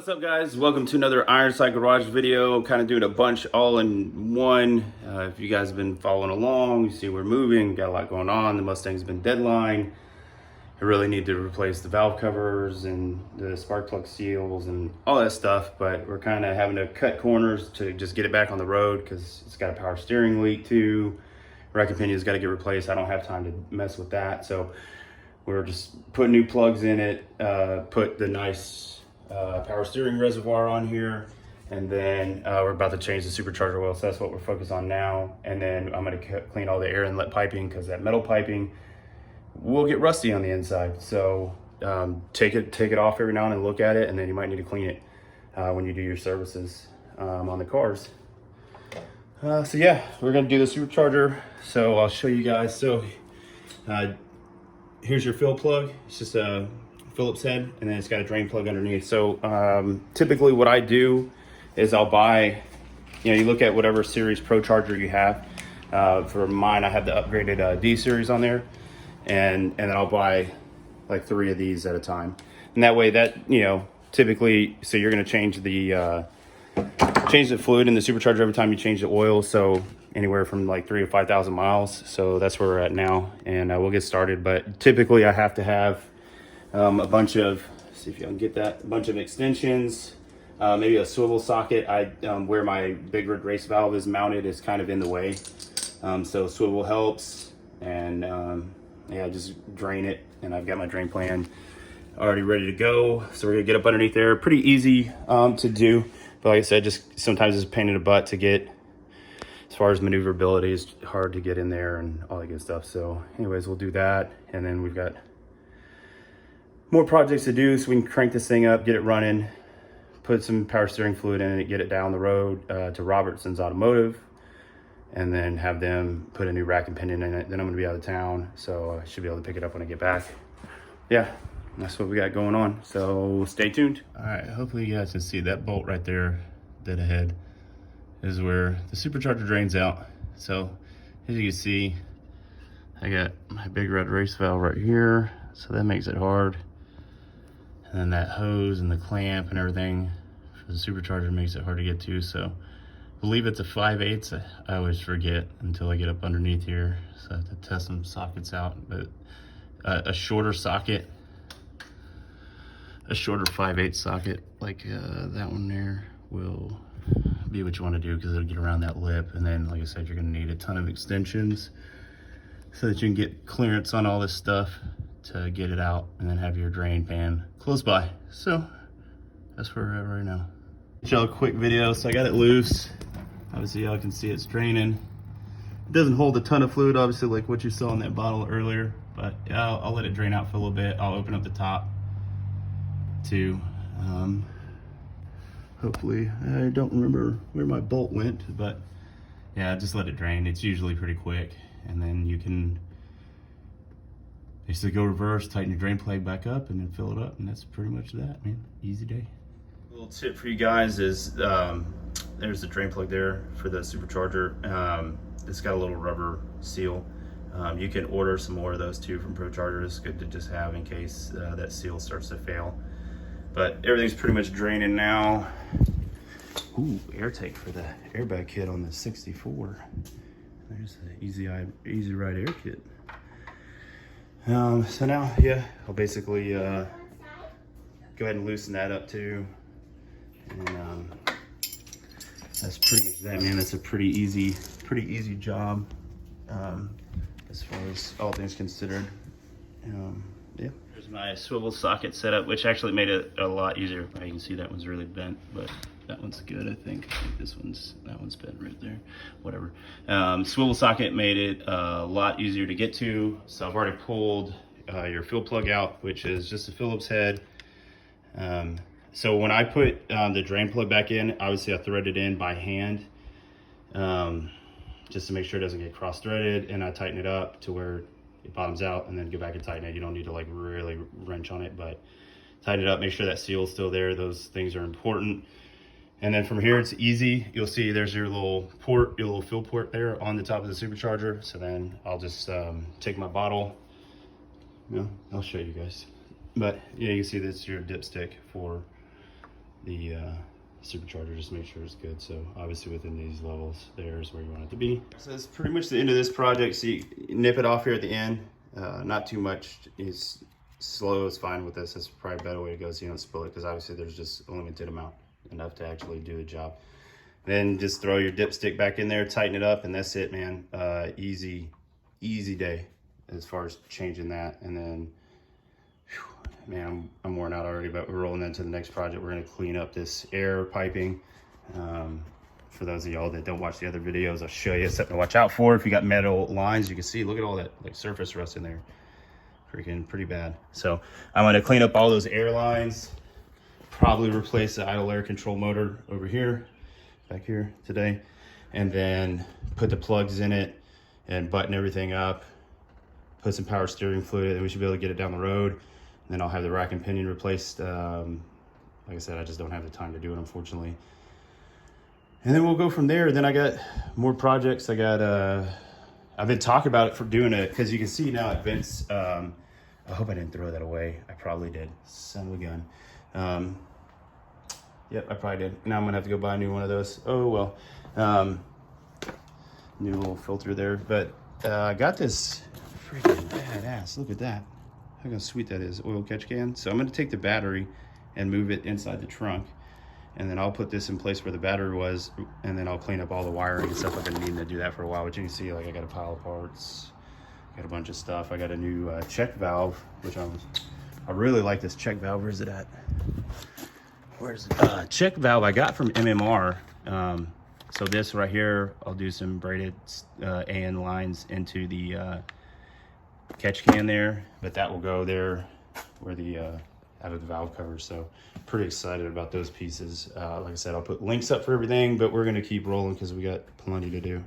What's up, guys? Welcome to another Ironside Garage video. Kind of doing a bunch all in one. If you guys have been following along, you see we're moving, got a lot going on. The Mustang's been deadline. I really need to replace the valve covers and the spark plug seals and all that stuff, but we're kind of having to cut corners to just get it back on the road because it's got a power steering leak too. Rack pinion's got to get replaced. I don't have time to mess with that, so we're just putting new plugs in it, put the nice power steering reservoir on here, and then we're about to change the supercharger oil, so that's what we're focused on now. And then I'm going to clean all the air inlet piping because that metal piping will get rusty on the inside. So take it off every now and then, look at it, and then you might need to clean it when you do your services on the cars. So yeah, we're going to do the supercharger. So I'll show you guys. So here's your fill plug. It's just a Phillips head, and then it's got a drain plug underneath. So typically what I do is I'll buy, you look at whatever series Procharger you have. For mine, I have the upgraded D series on there, and then I'll buy like 3 of these at a time. And that way that, typically, so you're going to change the fluid in the supercharger every time you change the oil. So anywhere from like 3,000 to 5,000 miles. So that's where we're at now, and we'll get started. But typically I have to have a bunch of, see if you can get that, a bunch of extensions, maybe a swivel socket. Where my big red race valve is mounted is kind of in the way, so swivel helps. And yeah, just drain it, and I've got my drain plan already ready to go. So we're gonna get up underneath there. Pretty easy to do, but like I said, just sometimes it's a pain in the butt to get. As far as maneuverability, it's hard to get in there and all that good stuff. So anyways, we'll do that, and then we've got more projects to do, so we can crank this thing up, get it running, put some power steering fluid in it, get it down the road to Robertson's Automotive, and then have them put a new rack and pinion in it. Then I'm gonna be out of town, so I should be able to pick it up when I get back. Yeah, that's what we got going on, so stay tuned. All right, hopefully you guys can see that bolt right there, dead ahead, is where the supercharger drains out. So as you can see, I got my big red race valve right here, so that makes it hard. And then that hose and the clamp and everything for the supercharger makes it hard to get to. So I believe it's a 5/8. I always forget until I get up underneath here. So I have to test some sockets out. But a shorter socket, a shorter 5/8 socket like that one there will be what you want to do, because it'll get around that lip. And then, like I said, you're going to need a ton of extensions so that you can get clearance on all this stuff to get it out, and then have your drain pan close by. So that's where we're at right now. Show a quick video. So I got it loose. Obviously y'all can see it's draining. It doesn't hold a ton of fluid, obviously, like what you saw in that bottle earlier, but I'll let it drain out for a little bit. I'll open up the top too. Hopefully, I don't remember where my bolt went, but yeah, just let it drain. It's usually pretty quick, and then you can basically go reverse, tighten your drain plug back up, and then fill it up, and that's pretty much that, man. Easy day. A little tip for you guys is there's the drain plug there for the supercharger. It's got a little rubber seal. You can order some more of those too from Procharger. It's good to just have in case that seal starts to fail. But everything's pretty much draining now. Ooh, air tank for the airbag kit on the 64. There's the easy ride air kit. So now, yeah, I'll basically go ahead and loosen that up too. And that's pretty much that, man. That's a pretty easy job as far as all things considered. Yeah. There's my swivel socket setup, which actually made it a lot easier. You can see that one's really bent, but that one's good, I think. That one's bent right there. Whatever. Swivel socket made it a lot easier to get to. So I've already pulled your fill plug out, which is just a Phillips head. So when I put the drain plug back in, obviously I thread it in by hand, just to make sure it doesn't get cross-threaded, and I tighten it up to where it bottoms out, and then go back and tighten it. You don't need to like really wrench on it, but tighten it up, make sure that seal is still there. Those things are important. And then from here, it's easy. You'll see there's your little port, your little fill port there on the top of the supercharger. So then I'll just take my bottle. I'll show you guys. But yeah, you can see this is your dipstick for the supercharger, just make sure it's good. So obviously within these levels, there's where you want it to be. So that's pretty much the end of this project. So you nip it off here at the end. Not too much. Is slow is fine with this. That's probably a better way to go so you don't spill it, because obviously there's just a limited amount, enough to actually do the job. Then just throw your dipstick back in there, tighten it up, and that's it, man. Easy day as far as changing that. And then, whew, man, I'm worn out already, but we're rolling into the next project. We're gonna clean up this air piping. For those of y'all that don't watch the other videos, I'll show you something to watch out for. If you got metal lines, you can see, look at all that like surface rust in there. Freaking pretty bad. So I'm gonna clean up all those air lines, probably replace the idle air control motor over here, back here today, and then put the plugs in it and button everything up, put some power steering fluid, and we should be able to get it down the road. And then I'll have the rack and pinion replaced. Like I said, I just don't have the time to do it, unfortunately. And then we'll go from there. Then I got more projects. I've been talking about it for doing it, because you can see now it vents. I hope I didn't throw that away. I probably did. Son of a gun. Yep, I probably did. Now I'm gonna have to go buy a new one of those. Oh well. New little filter there. But I got this freaking badass. Look at that. Look how sweet that is. Oil catch can. So I'm gonna take the battery and move it inside the trunk. And then I'll put this in place where the battery was, and then I'll clean up all the wiring and stuff. I've been needing to do that for a while, but you can see, like, I got a pile of parts, got a bunch of stuff. I got a new check valve, which I really like this check valve. Where's it at? Where's it? Check valve I got from MMR. So this right here, I'll do some braided AN lines into the catch can there, but that will go there where the out of the valve cover. So pretty excited about those pieces. Like I said, I'll put links up for everything, but we're gonna keep rolling because we got plenty to do.